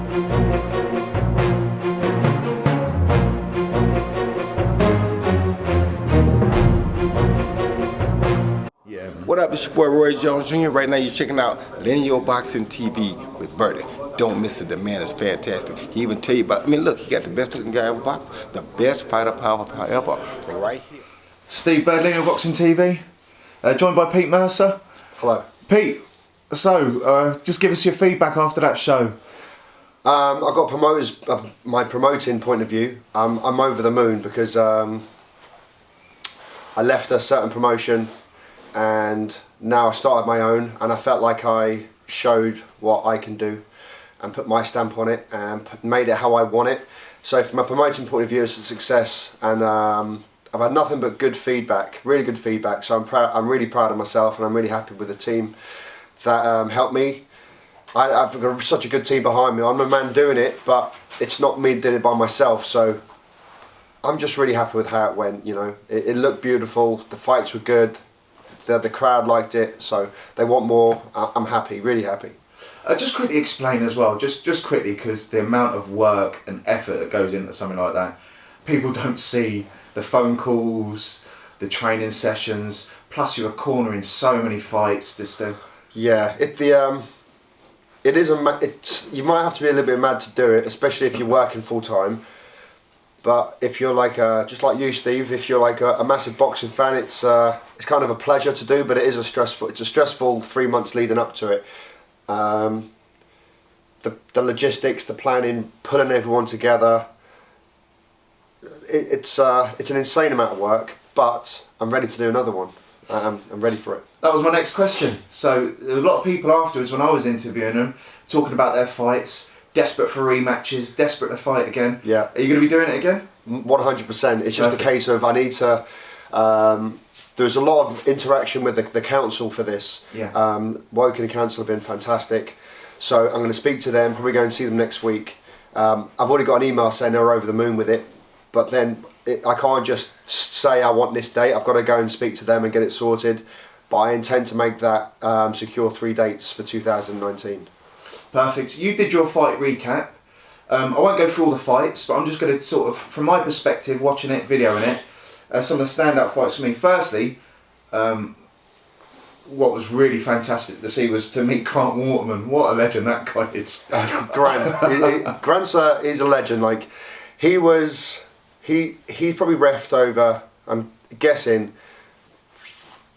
What up, it's your boy Roy Jones Jr. Right now you're checking out Lineal Boxing TV with Bertie. Don't miss it, the man is fantastic. He even tell you about, look, he got the best looking guy ever boxed, the best fighter power ever, right here. Steve Bird, Lineal Boxing TV, joined by Pete Mercer. Hello. Pete, so just give us your feedback after that show. I got promoters, my promoting point of view, I'm over the moon because I left a certain promotion and now I started my own, and I felt like I showed what I can do and put my stamp on it and made it how I want it. So from a promoting point of view, it's a success, and I've had nothing but good feedback, really good feedback. So I'm really proud of myself, and I'm really happy with the team that helped me. I've got such a good team behind me. I'm the man doing it, but it's not me doing it by myself. So I'm just really happy with how it went. You know, it looked beautiful. The fights were good. The crowd liked it, so they want more. I'm happy, really happy. Just quickly explain as well, just quickly, because the amount of work and effort that goes into something like that, people don't see the phone calls, the training sessions, plus you're cornering so many fights. Yeah, you might have to be a little bit mad to do it, especially if you're working full time. But if you're like just like you, Steve, if you're like a massive boxing fan, it's kind of a pleasure to do, but it's a stressful 3 months leading up to it. The logistics, the planning, pulling everyone together. It's an insane amount of work, but I'm ready to do another one. I'm ready for it. That was my next question. So there were a lot of people afterwards when I was interviewing them talking about their fights. Desperate for rematches, desperate to fight again. Yeah. Are you going to be doing it again? 100%. It's just a case of I need to. There's a lot of interaction with the council for this. Yeah. Woking Council have been fantastic, so I'm going to speak to them. Probably go and see them next week. I've already got an email saying they're over the moon with it, but then I can't just say I want this date. I've got to go and speak to them and get it sorted. But I intend to make that secure 3 dates for 2019. Perfect. You did your fight recap. I won't go through all the fights, but I'm just going to sort of, from my perspective, watching it, videoing it, some of the standout fights for me. Firstly, what was really fantastic to see was to meet Grant Waterman. What a legend that guy is. Grant's he's a legend. Like he probably reffed over, I'm guessing,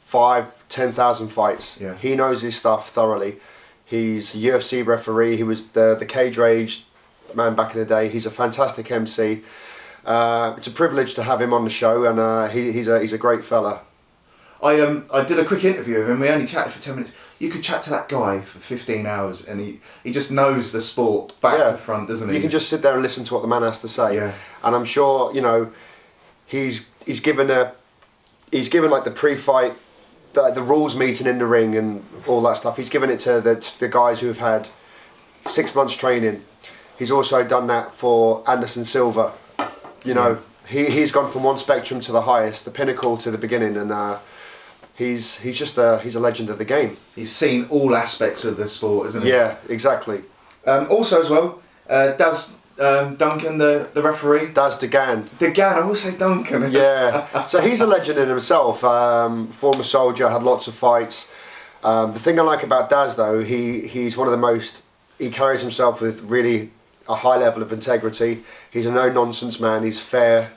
5,000-10,000 fights. Yeah. He knows his stuff thoroughly. He's a UFC referee. He was the cage rage man back in the day. He's a fantastic MC. It's a privilege to have him on the show, and he's a great fella. I did a quick interview with him. We only chatted for 10 minutes. You could chat to that guy for 15 hours, and he just knows the sport back to front, doesn't he? You can just sit there and listen to what the man has to say. Yeah. And I'm sure he's given like the pre-fight. The rules meeting in the ring and all that stuff. He's given it to the guys who have had 6 months training. He's also done that for Anderson Silva. He's gone from one spectrum to the highest, the pinnacle to the beginning, and he's a legend of the game. He's seen all aspects of the sport, isn't he? Yeah, exactly. Also as well, Daz Duncan, the referee. Daz Dagan. Dagan, I will say Duncan. Yeah, so he's a legend in himself. Former soldier, had lots of fights. The thing I like about Daz though, he's one of the most, he carries himself with really a high level of integrity. He's a no-nonsense man, he's fair.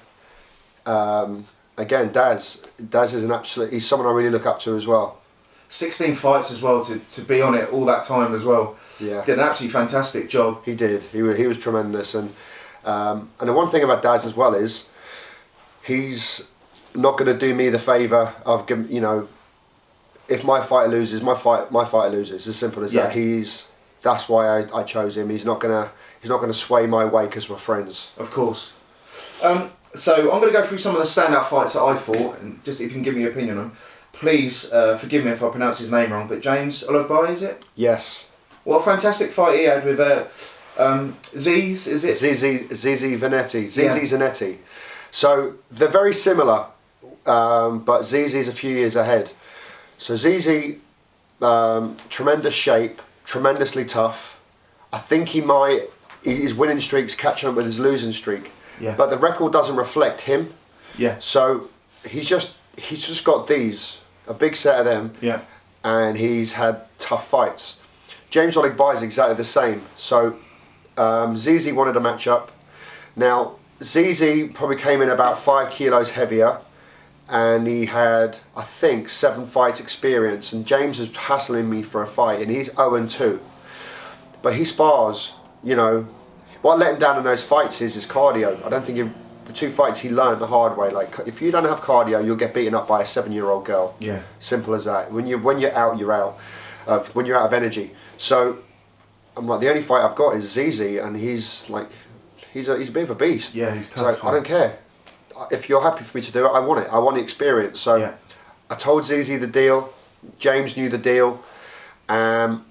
Again, Daz is he's someone I really look up to as well. 16 fights as well, to be on it all that time as well. Yeah. Did an absolutely fantastic job. He did. He was tremendous, and the one thing about Daz as well is he's not going to do me the favour of, if my fighter loses, my fighter loses. As simple as that. That's why I chose him. He's not gonna sway my way because we're friends. Of course. So I'm going to go through some of the standout fights that I fought, and just if you can give me your opinion on them. Please forgive me if I pronounce his name wrong, but James Olugbai, is it? Yes. What a fantastic fight he had with Ziz, is it? Zizi Zanetti. So they're very similar, but Zizi's a few years ahead. So Zizi, tremendous shape, tremendously tough. I think he might his winning streak's catching up with his losing streak. Yeah. But the record doesn't reflect him. Yeah. So he's just got a big set of them. Yeah. And he's had tough fights. James Oligbai is exactly the same. So Zizi wanted a matchup. Now Zizi probably came in about 5 kilos heavier, and he had, I think, 7 fights experience. And James is hassling me for a fight, and he's 0-2. But he spars, you know. What let him down in those fights is his cardio. I don't think the 2 fights he learned the hard way. Like, if you don't have cardio, you'll get beaten up by a 7-year-old girl. Yeah. Simple as that. When you're out, you're out. When you're out of energy. So I'm like, the only fight I've got is Zizi, and he's like, he's a bit of a beast. Yeah, he's tough. So I don't care. If you're happy for me to do it, I want it. I want the experience. So yeah. I told Zizi the deal. James knew the deal. And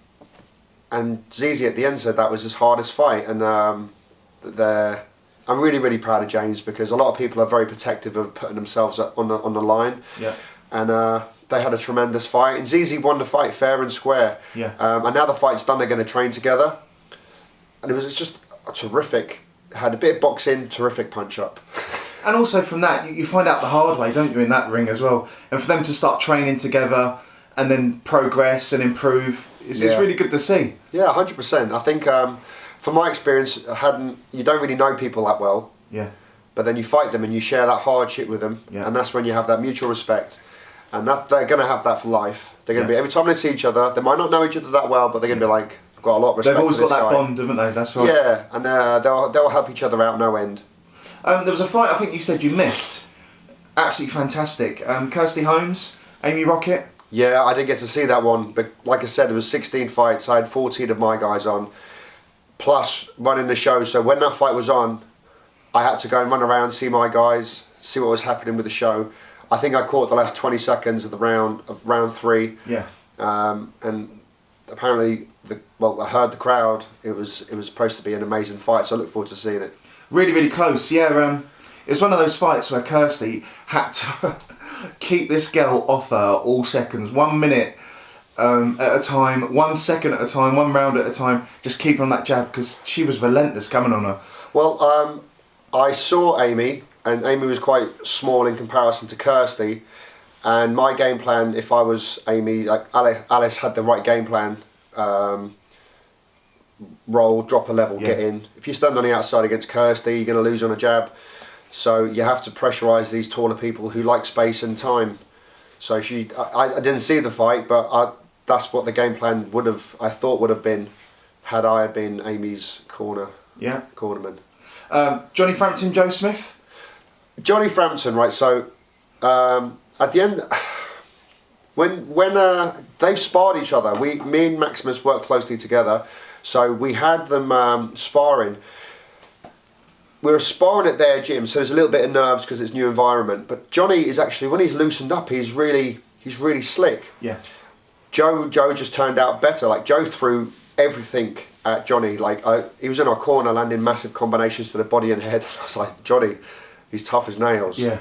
Zizi at the end said that was his hardest fight. And I'm really, really proud of James, because a lot of people are very protective of putting themselves on the line. Yeah. And they had a tremendous fight. And Zizi won the fight fair and square. Yeah. And now the fight's done, they're going to train together. And it's just a terrific. Had a bit of boxing, terrific punch up. And also from that, you find out the hard way, don't you, in that ring as well. And for them to start training together and then progress and improve, it's really good to see. Yeah, 100%. I think, from my experience, you don't really know people that well. Yeah. But then you fight them and you share that hardship with them. Yeah. And that's when you have that mutual respect. And they're going to have that for life. They're going to be, every time they see each other, they might not know each other that well, but they're going to be like, I've got a lot of respect They've always for this got that guy. bond, haven't they? That's right. Yeah, and they'll help each other out no end. There was a fight I think you said you missed. Absolutely fantastic. Kirsty Holmes, Amy Rocket. Yeah, I didn't get to see that one, but like I said, it was 16 fights. I had 14 of my guys on, plus running the show. So when that fight was on, I had to go and run around, see my guys, see what was happening with the show. I think I caught the last 20 seconds of the round 3. Yeah. And apparently, I heard the crowd. It was supposed to be an amazing fight, so I look forward to seeing it. Really, really close. Yeah. It was one of those fights where Kirsty had to keep this girl off her all seconds, 1 minute at a time, 1 second at a time, 1 round at a time, just keep her on that jab, because she was relentless coming on her. Well, I saw Amy, and Amy was quite small in comparison to Kirsty, and my game plan, if I was Amy, like Alice had the right game plan, roll, drop a level, get in. If you stand on the outside against Kirsty, you're going to lose on a jab. So you have to pressurise these taller people who like space and time. So I didn't see the fight, but that's what the game plan would have been, had I been Amy's cornerman. Johnny Frampton, Joe Smith. Johnny Frampton, right? So at the end, when they've sparred each other, me and Maximus worked closely together. So we had them sparring. We were sparring at their gym, so there's a little bit of nerves because it's new environment. But Johnny is actually, when he's loosened up, he's really slick. Yeah. Joe just turned out better. Like, Joe threw everything at Johnny. Like, he was in our corner landing massive combinations to the body and head. I was like, Johnny, he's tough as nails. Yeah.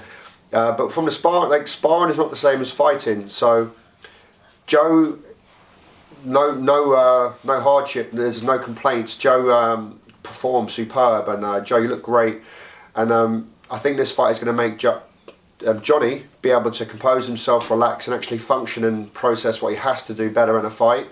But from the sparring is not the same as fighting. So Joe, no hardship. There's no complaints. Joe performed superb, and Joe, you look great. And I think this fight is going to make Johnny be able to compose himself, relax, and actually function and process what he has to do better in a fight.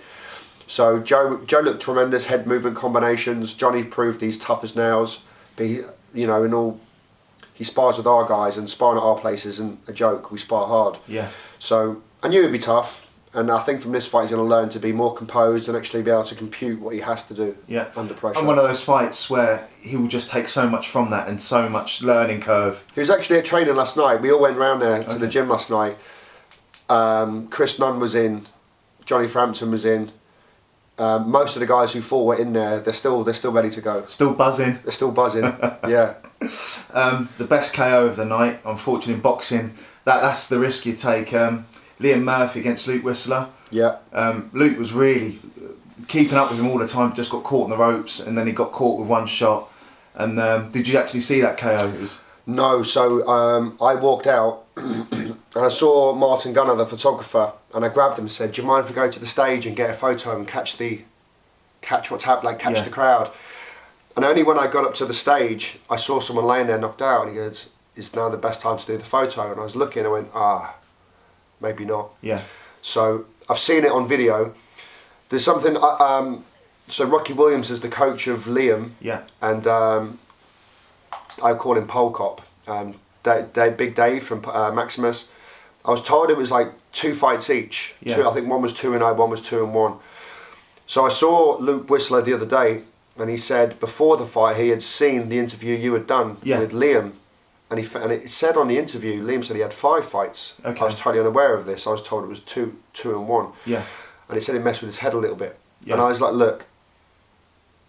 So Joe looked tremendous, head movement combinations. Johnny proved he's tough as nails. But he spars with our guys, and sparring at our place isn't a joke. We spar hard. Yeah. So I knew it'd be tough, and I think from this fight he's going to learn to be more composed and actually be able to compute what he has to do under pressure. And one of those fights where he will just take so much from that and so much learning curve. He was actually at training last night. We all went round there to the gym last night. Chris Nunn was in, Johnny Frampton was in. Most of the guys who fought were in there. They're still ready to go. Still buzzing. They're still buzzing. Yeah. The best KO of the night, unfortunately, in boxing. That's the risk you take. Liam Murphy against Luke Whistler. Yeah. Luke was really keeping up with him all the time. Just got caught in the ropes, and then he got caught with one shot. And did you actually see that KO? No. So I walked out and I saw Martin Gunner, the photographer, and I grabbed him and said, "Do you mind if we go to the stage and get a photo and catch what's happening, catch the crowd?" And only when I got up to the stage, I saw someone laying there knocked out, and he goes, "Is now the best time to do the photo?" And I was looking, and I went, maybe not. Yeah. So I've seen it on video. There's something. So Rocky Williams is the coach of Liam. Yeah. And I call him Pole Cop. Big Dave from Maximus. I was told it was like 2 fights each. Yeah. I think one was 2-0, one was 2-1. So I saw Luke Whistler the other day, and he said before the fight he had seen the interview you had done with Liam, and it said on the interview Liam said he had 5 fights. Okay. I was totally unaware of this. I was told it was 2-1. Yeah. And he said it messed with his head a little bit. Yeah. And I was like, look,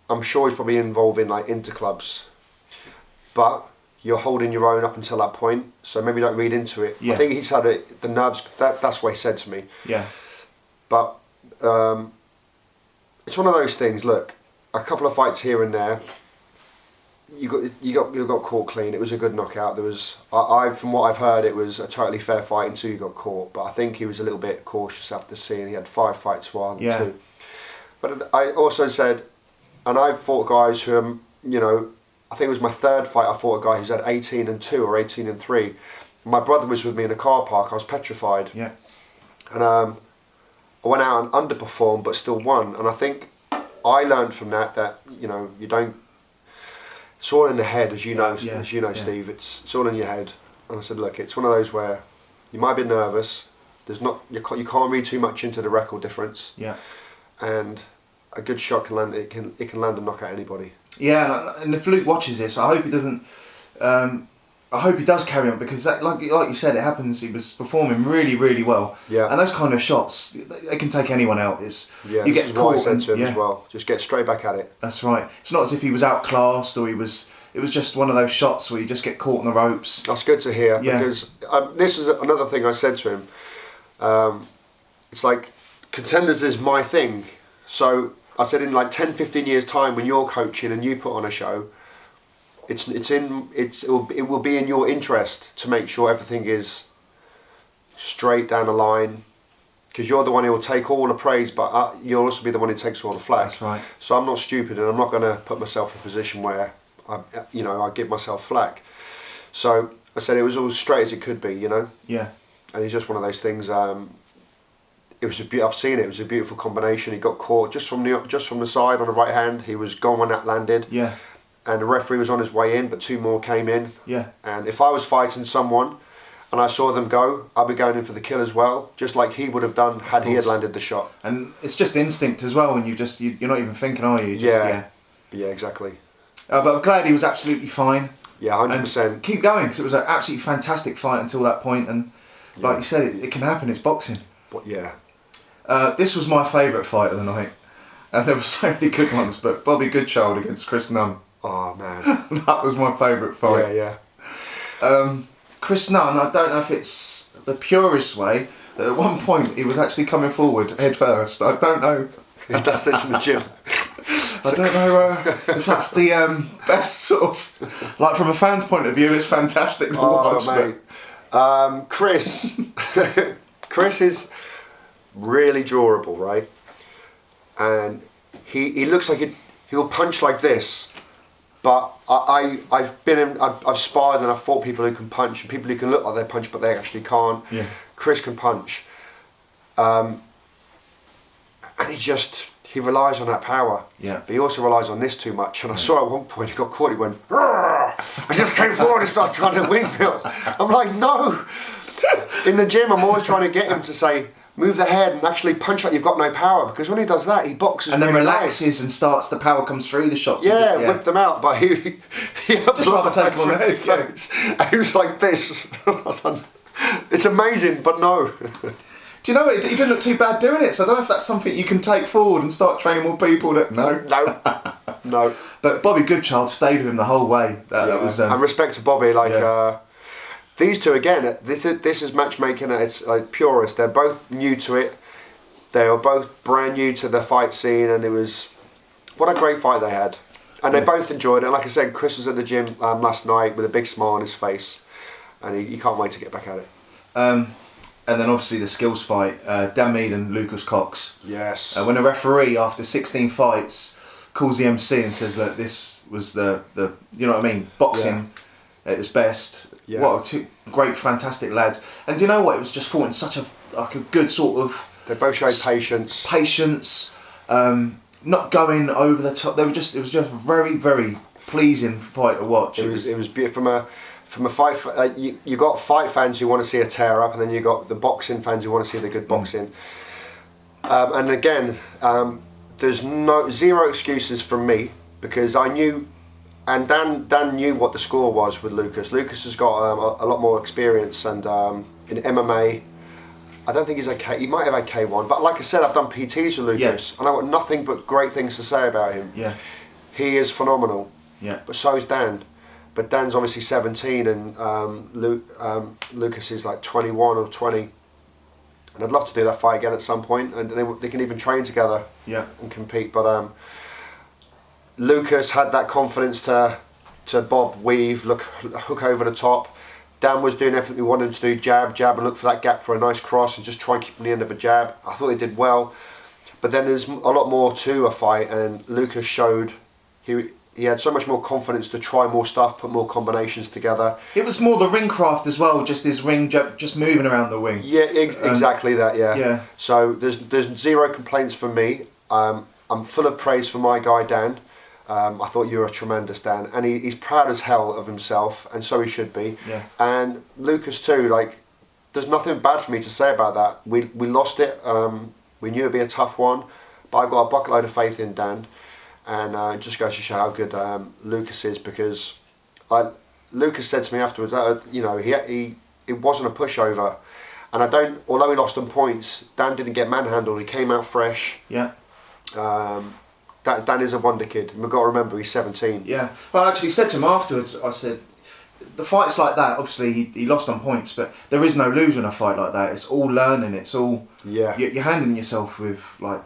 I'm sure he's probably involved in like interclubs, but you're holding your own up until that point, so maybe don't read into it. Yeah. I think he's had the nerves. That's what he said to me. Yeah. But it's one of those things. Look, a couple of fights here and there. You got caught clean. It was a good knockout. There was from what I've heard, it was a totally fair fight until you got caught. But I think he was a little bit cautious after seeing he had 5 fights while 2. But I also said, and I've fought guys who are, I think it was my 3rd fight. I fought a guy who's had 18-2 or 18-3. My brother was with me in a car park. I was petrified. Yeah. And I went out and underperformed, but still won. And I think I learned from that you don't. It's all in the head, as you know, Steve. It's all in your head. And I said, look, it's one of those where you might be nervous. You can't read too much into the record difference. Yeah. And a good shot can land. It can land and knock out anybody. Yeah, and if Luke watches this, I hope he doesn't. I hope he does carry on, because that, like you said, it happens. He was performing really, really well. Yeah. And those kind of shots, they can take anyone out. You get caught. I said to him as well. Just get straight back at it. That's right. It's not as if he was outclassed or he was. It was just one of those shots where you just get caught on the ropes. That's good to hear, because this is another thing I said to him. It's like Contenders is my thing. So I said in like 10-15 years time, when you're coaching and you put on a show, it will be in your interest to make sure everything is straight down the line, because you're the one who will take all the praise, but you'll also be the one who takes all the flack. That's right. So I'm not stupid, and I'm not going to put myself in a position where I give myself flack. So I said it was all as straight as it could be, Yeah. And it's just one of those things. I've seen it. It was a beautiful combination. He got caught just from the side on the right hand. He was gone when that landed. Yeah. And the referee was on his way in, but 2 more came in. Yeah. And if I was fighting someone and I saw them go, I'd be going in for the kill as well, just like he would have done had he had landed the shot. And it's just instinct as well when you're not even thinking, are you? Yeah, exactly. But I'm glad he was absolutely fine. Yeah, 100%. And keep going, because it was an absolutely fantastic fight until that point, and like you said, it can happen. It's boxing. But yeah. This was my favourite fight of the night, and there were so many good ones. But Bobby Goodchild against Chris Nunn. Oh man, that was my favourite fight. Yeah. Chris Nunn, I don't know if it's the purest way. At one point, he was actually coming forward head first. I don't know. He does this in the gym. I don't know if that's the best sort of, like, from a fan's point of view, it's fantastic to watch. Mate. Chris is really durable, right? And he looks like he'll punch like this, but I've sparred and I've fought people who can punch, and people who can look like they punch but they actually can't. Yeah. Chris can punch, and he relies on that power. Yeah. But he also relies on this too much. And I saw at one point he got caught. He went, "Argh!" I just came forward and started trying to windmill. I'm like, no. In the gym, I'm always trying to get him to say, move the head and actually punch like you've got no power, because when he does that, he boxes and then really relaxes nice. And starts, the power comes through the shots. Whip them out, but he just rather take him on the head. And he was like this. It's amazing, but no. Do you know what? He didn't look too bad doing it, so I don't know if that's something you can take forward and start training more people. No. But Bobby Goodchild stayed with him the whole way. That was. And respect to Bobby, these two again. This is matchmaking at its purest. They're both new to it. They were both brand new to the fight scene, and it was what a great fight they had. And they both enjoyed it. And like I said, Chris was at the gym last night with a big smile on his face, and he can't wait to get back at it. And then obviously the skills fight, Dan Mead and Lucas Cox. Yes. When a referee, after 16 fights, calls the MC and says, look, this was the you know what I mean, boxing at its best. Yeah. What two great, fantastic lads. And do you know what? It was just fought in such a good sort of... They both showed patience. Patience, not going over the top. It was just very, very pleasing fight to watch. It was beautiful. From a fight, you got fight fans who want to see a tear up, and then you got the boxing fans who want to see the good boxing. And again, there's zero excuses from me, because I knew, and Dan knew what the score was with Lucas. Lucas has got a lot more experience, and in MMA, I don't think he's okay. He might have had K1, but like I said, I've done PTs with Lucas, and I've got nothing but great things to say about him. Yeah, he is phenomenal. Yeah, but so is Dan. But Dan's obviously 17, and Lucas is like 21 or 20. And I'd love to do that fight again at some point, and they can even train together and compete. But Lucas had that confidence to bob, weave, hook over the top. Dan was doing everything we wanted him to do, jab, and look for that gap for a nice cross and just try and keep him the end of a jab. I thought he did well. But then there's a lot more to a fight, and Lucas showed he had so much more confidence to try more stuff, put more combinations together. It was more the ring craft as well, just his ring, just moving around the ring. Yeah, exactly that. Yeah. So there's zero complaints from me. I'm full of praise for my guy Dan. I thought you were a tremendous Dan, and he's proud as hell of himself, and so he should be. Yeah. And Lucas too. Like, there's nothing bad for me to say about that. We lost it. We knew it'd be a tough one, but I got a bucket load of faith in Dan. And it just goes to show how good Lucas is, because Lucas said to me afterwards that it wasn't a pushover, and although he lost on points, Dan didn't get manhandled. He came out fresh. Yeah. Dan is a wonder kid. We've got to remember he's 17. Yeah. Well, I actually said to him afterwards, I said, the fights like that, obviously he lost on points, but there is no loser in a fight like that. It's all learning. It's all you're handling yourself with like.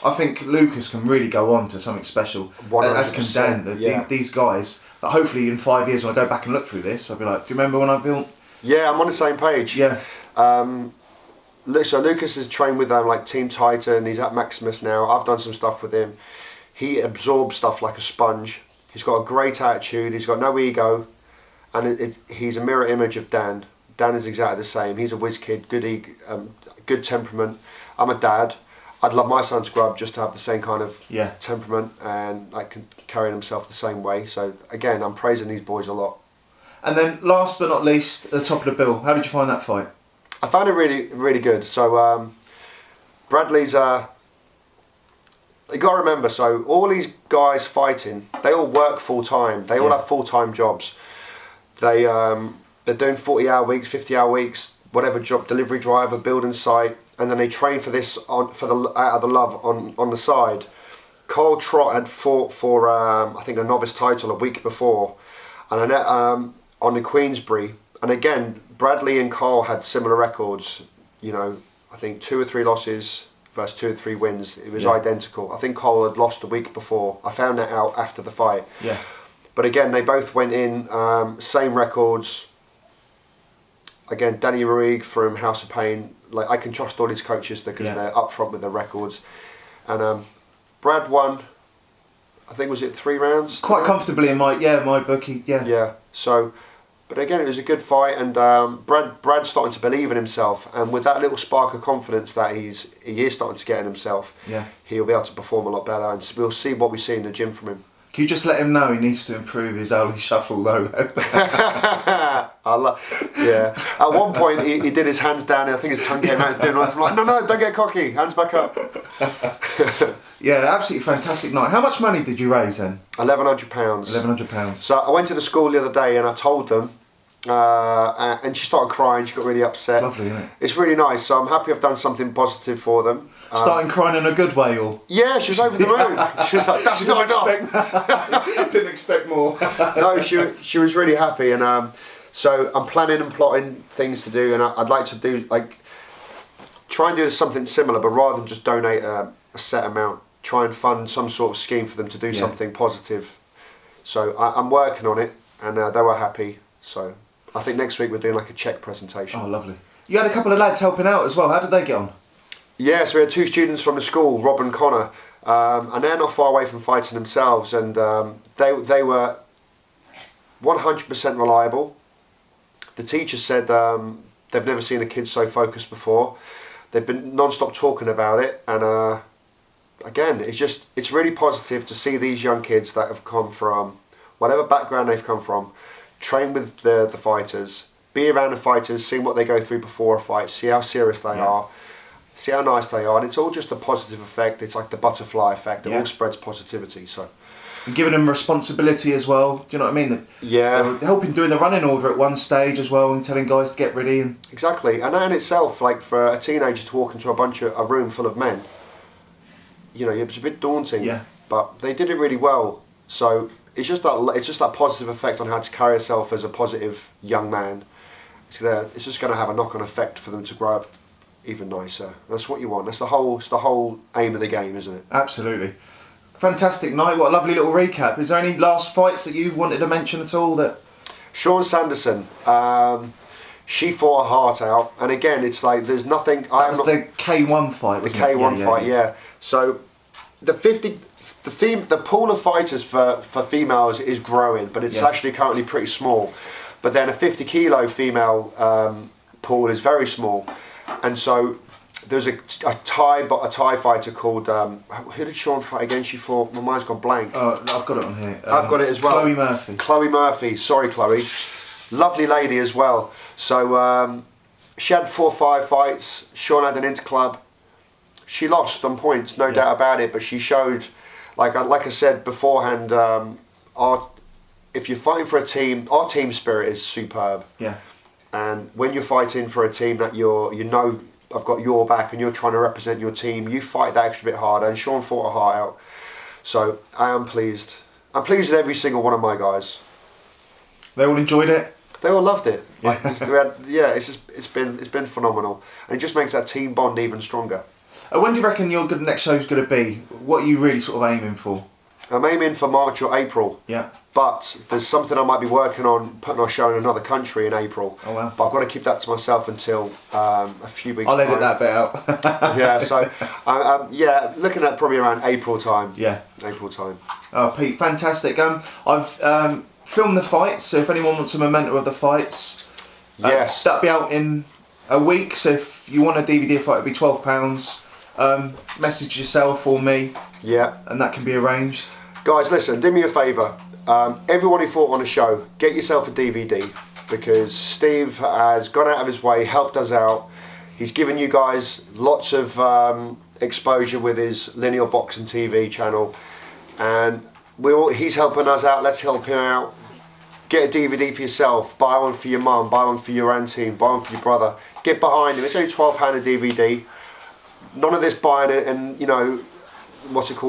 I think Lucas can really go on to something special, 100%, as can Dan. These guys, that hopefully in 5 years when I go back and look through this, I'll be like, do you remember when I built? Yeah, I'm on the same page. Yeah. So Lucas has trained with like Team Titan. He's at Maximus now. I've done some stuff with him. He absorbs stuff like a sponge. He's got a great attitude. He's got no ego, and he's a mirror image of Dan. Dan is exactly the same. He's a whiz kid, good temperament. I'm a dad. I'd love my son to grow up just to have the same kind of temperament and like carrying himself the same way. So again, I'm praising these boys a lot. And then last but not least, at the top of the bill, how did you find that fight? I found it really, really good. So Bradley's you got to remember, so all these guys fighting, they all work full time. They all have full time jobs. They're doing 40-hour weeks, 50-hour weeks, whatever job, delivery driver, building site. And then they train for this out of the love on the side. Carl Trott had fought for I think a novice title a week before, and on the Queensbury. And again, Bradley and Carl had similar records. You know, I think 2 or 3 losses versus 2 or 3 wins. It was identical. I think Carl had lost the week before. I found that out after the fight. Yeah. But again, they both went in same records. Again, Danny Ruig from House of Pain. Like, I can trust all these coaches because they're upfront with their records. And Brad won, I think, was it 3 rounds? Quite comfortably in my bookie, Yeah, so, but again, it was a good fight, and Brad's starting to believe in himself, and with that little spark of confidence that he is starting to get in himself, he'll be able to perform a lot better, and we'll see what we see in the gym from him. Can you just let him know he needs to improve his Oli shuffle though? At one point he did his hands down, and I think his tongue came out his dinner. I'm like, no, don't get cocky, hands back up. Yeah, absolutely fantastic night. How much money did you raise then? £1,100. £1,100. So I went to the school the other day and I told them, and she started crying. She got really upset. It's lovely, isn't it? It's really nice. So I'm happy I've done something positive for them. Starting crying in a good way, or? Yeah, she was over the moon. She was like, "That's not enough." Didn't expect more. No, she was really happy, and so I'm planning and plotting things to do, and I'd like to do try and do something similar, but rather than just donate a set amount, try and fund some sort of scheme for them to do something positive. So I'm working on it, and they were happy. So I think next week we're doing like a check presentation. Oh, lovely. You had a couple of lads helping out as well. How did they get on? Yeah, so we had 2 students from the school, Rob and Connor. And they're not far away from fighting themselves, and they were 100% reliable. The teacher said they've never seen a kid so focused before. They've been non-stop talking about it, and again, it's really positive to see these young kids that have come from whatever background they've come from, train with the fighters, be around the fighters, see what they go through before a fight, see how serious they are, see how nice they are, and it's all just a positive effect. It's like the butterfly effect. It all spreads positivity. So. And giving them responsibility as well. Do you know what I mean? Yeah. Helping doing the running order at one stage as well, and telling guys to get ready. And exactly, and that in itself, like for a teenager to walk into a room full of men, you know, it's a bit daunting. Yeah. But they did it really well. So it's just that positive effect on how to carry yourself as a positive young man. It's just gonna have a knock-on effect for them to grow up even nicer. That's what you want. It's the whole aim of the game, isn't it? Absolutely. Fantastic night. What a lovely little recap. Is there any last fights that you wanted to mention at all? That Sean Sanderson, she fought her heart out, and again, it's like there's nothing. That was the K1 fight. The K1 fight, yeah. So the pool of fighters for females is growing, but it's actually currently pretty small. But then a 50 kilo female pool is very small, and so there's a Thai fighter called who did Sean fight again? She fought. My mind's gone blank. Oh, I've got it on here. I've got it as well. Chloe Murphy. Chloe Murphy. Sorry, Chloe. Lovely lady as well. So she had 4 or 5 fights. Sean had an interclub. She lost on points, no doubt about it. But she showed, like I said beforehand, if you're fighting for a team, our team spirit is superb. Yeah. And when you're fighting for a team that you know I've got your back and you're trying to represent your team, you fight that extra bit harder, and Sean fought her heart out. So I am pleased. I'm pleased with every single one of my guys. They all enjoyed it? They all loved it. Yeah. It's been phenomenal, and it just makes that team bond even stronger. When do you reckon your next show's going to be? What are you really sort of aiming for? I'm aiming for March or April. Yeah. But there's something I might be working on, putting on a show in another country in April. Oh wow. But I've got to keep that to myself until a few weeks. I'll edit that bit out. Yeah. So looking at probably around April time. Yeah. April time. Oh, Pete, fantastic. I've filmed the fights, so if anyone wants a memento of the fights, yes, that'll be out in a week. So if you want a DVD fight, it'll be £12. Message yourself or me. Yeah. And that can be arranged. Guys, listen, do me a favour. Everyone who fought on the show, get yourself a DVD, because Steve has gone out of his way, helped us out. He's given you guys lots of exposure with his linear boxing TV channel, and he's helping us out. Let's help him out. Get a DVD for yourself, buy one for your mum, buy one for your auntie, buy one for your brother. Get behind him. It's only £12 a DVD. None of this buying it and, you know,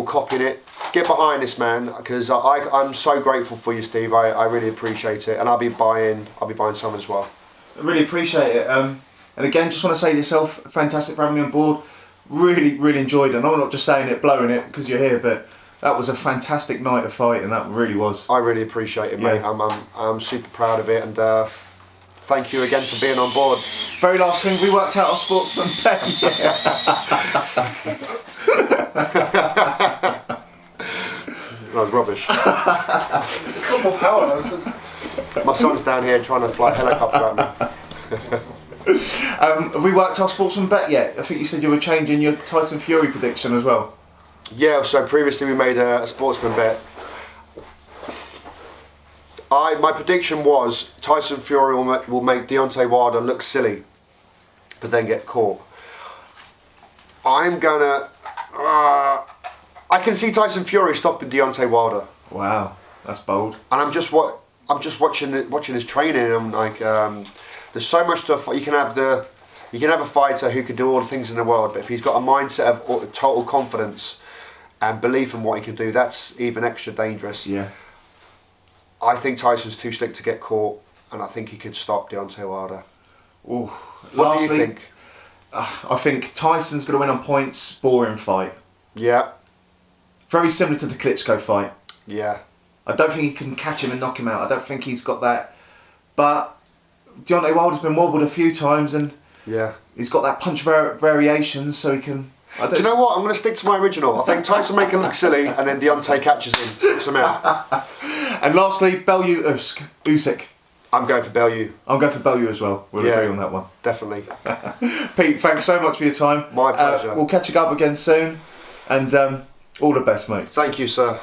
copying it. Get behind this man, because I'm so grateful for you, Steve. I really appreciate it, and I'll be buying some as well. I really appreciate it. And again, just want to say to yourself, fantastic for having me on board. Really, really enjoyed it. And I'm not just saying it, blowing it because you're here, but that was a fantastic night of fight, and that really was. I really appreciate it, mate. I'm super proud of it, and thank you again for being on board. Very last thing, we worked out our sportsman bet. That was rubbish. It's got more power though. My son's down here trying to fly a helicopter at me. Have we worked our sportsman bet yet? I think you said you were changing your Tyson Fury prediction as well. Yeah, so previously we made a sportsman bet. My prediction was Tyson Fury will make Deontay Wilder look silly, but then get caught. I'm gonna. I can see Tyson Fury stopping Deontay Wilder. Wow, that's bold. And I'm just watching his training, and I'm like, there's so much stuff. You can have a fighter who can do all the things in the world, but if he's got a mindset of total confidence and belief in what he can do, that's even extra dangerous. Yeah. I think Tyson's too slick to get caught, and I think he could stop Deontay Wilder. Ooh. What do you think? I think Tyson's going to win on points. Boring fight. Yeah. Very similar to the Klitschko fight. Yeah. I don't think he can catch him and knock him out. I don't think he's got that. But Deontay Wilder's been wobbled a few times, and yeah, he's got that punch variation, so he can Do you know what? I'm going to stick to my original. I think Tyson make him look silly, and then Deontay catches him, puts him out. And lastly, Bellew Usyk. I'm going for Bellew. I'm going for Bellew as well. We'll agree on that one. Definitely. Pete, thanks so much for your time. My pleasure. We'll catch you up again soon, and all the best, mate. Thank you, sir.